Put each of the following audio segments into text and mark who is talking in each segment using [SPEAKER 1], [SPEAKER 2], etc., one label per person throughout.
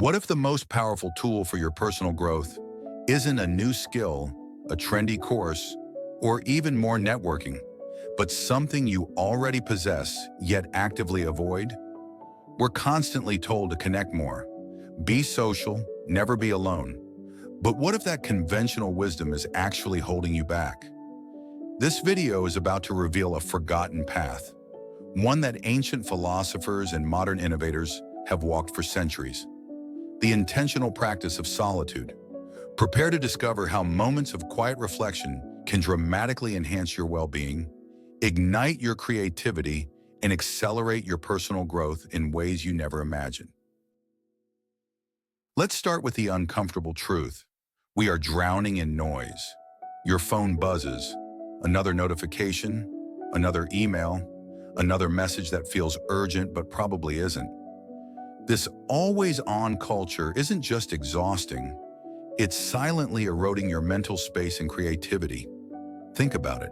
[SPEAKER 1] What if the most powerful tool for your personal growth isn't a new skill, a trendy course, or even more networking, but something you already possess yet actively avoid? We're constantly told to connect more, be social, never be alone. But what if that conventional wisdom is actually holding you back? This video is about to reveal a forgotten path, one that ancient philosophers and modern innovators have walked for centuries. The intentional practice of solitude. Prepare to discover how moments of quiet reflection can dramatically enhance your well-being, ignite your creativity, and accelerate your personal growth in ways you never imagined. Let's start with the uncomfortable truth. We are drowning in noise. Your phone buzzes. Another notification, another email, another message that feels urgent but probably isn't. This always-on culture isn't just exhausting, it's silently eroding your mental space and creativity. Think about it.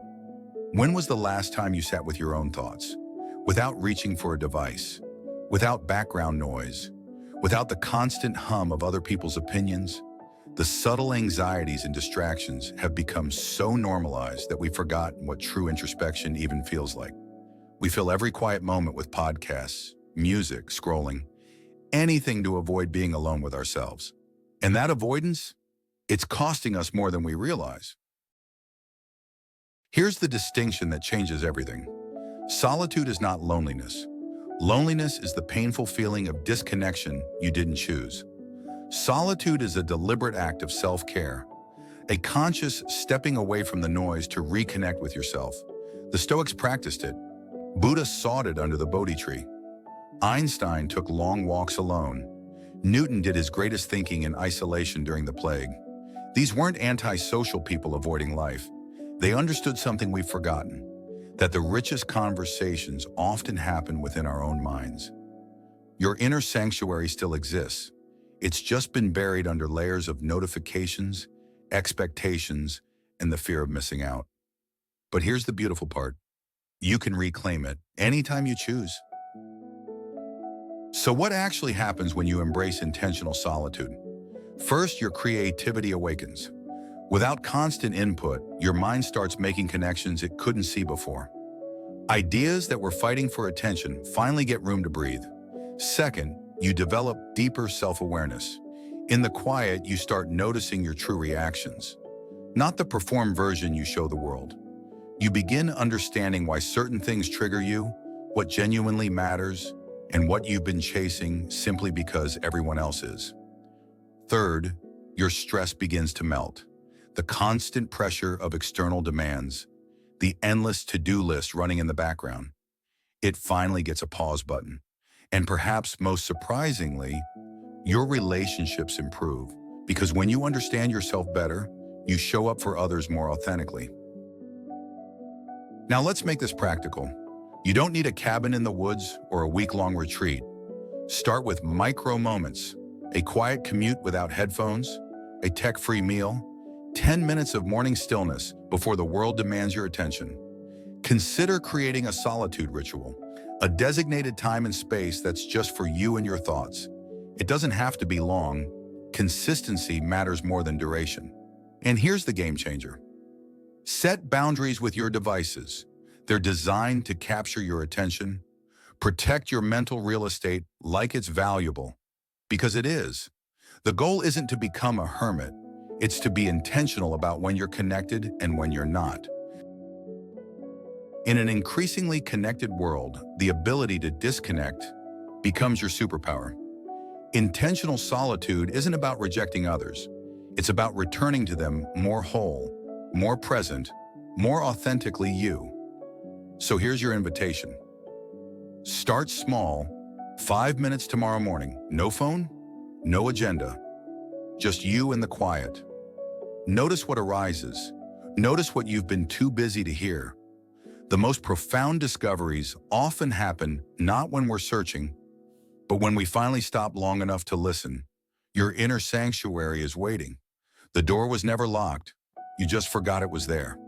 [SPEAKER 1] When was the last time you sat with your own thoughts, without reaching for a device, without background noise, without the constant hum of other people's opinions? The subtle anxieties and distractions have become so normalized that we've forgotten what true introspection even feels like. We fill every quiet moment with podcasts, music, scrolling, anything to avoid being alone with ourselves. And that avoidance, it's costing us more than we realize. Here's the distinction that changes everything. Solitude is not loneliness. Loneliness is the painful feeling of disconnection you didn't choose. Solitude is a deliberate act of self-care, a conscious stepping away from the noise to reconnect with yourself. The Stoics practiced it. Buddha sought it under the Bodhi tree. Einstein took long walks alone. Newton did his greatest thinking in isolation during the plague. These weren't antisocial people avoiding life. They understood something we've forgotten, that the richest conversations often happen within our own minds. Your inner sanctuary still exists. It's just been buried under layers of notifications, expectations, and the fear of missing out. But here's the beautiful part. You can reclaim it anytime you choose. So what actually happens when you embrace intentional solitude? First, your creativity awakens. Without constant input, your mind starts making connections it couldn't see before. Ideas that were fighting for attention finally get room to breathe. Second, you develop deeper self-awareness. In the quiet, you start noticing your true reactions, not the performed version you show the world. You begin understanding why certain things trigger you, what genuinely matters, and what you've been chasing simply because everyone else is. Third, your stress begins to melt. The constant pressure of external demands, the endless to-do list running in the background. It finally gets a pause button. And perhaps most surprisingly, your relationships improve, because when you understand yourself better, you show up for others more authentically. Now let's make this practical. You don't need a cabin in the woods or a week-long retreat. Start with micro moments, a quiet commute without headphones, a tech-free meal, 10 minutes of morning stillness before the world demands your attention. Consider creating a solitude ritual, a designated time and space that's just for you and your thoughts. It doesn't have to be long. Consistency matters more than duration. And here's the game changer. Set boundaries with your devices. They're designed to capture your attention. Protect your mental real estate like it's valuable, because it is. The goal isn't to become a hermit. It's to be intentional about when you're connected and when you're not. In an increasingly connected world, the ability to disconnect becomes your superpower. Intentional solitude isn't about rejecting others. It's about returning to them more whole, more present, more authentically you. So here's your invitation. Start small, 5 minutes tomorrow morning. No phone, no agenda, just you and the quiet. Notice what arises. Notice what you've been too busy to hear. The most profound discoveries often happen not when we're searching, but when we finally stop long enough to listen. Your inner sanctuary is waiting. The door was never locked. You just forgot it was there.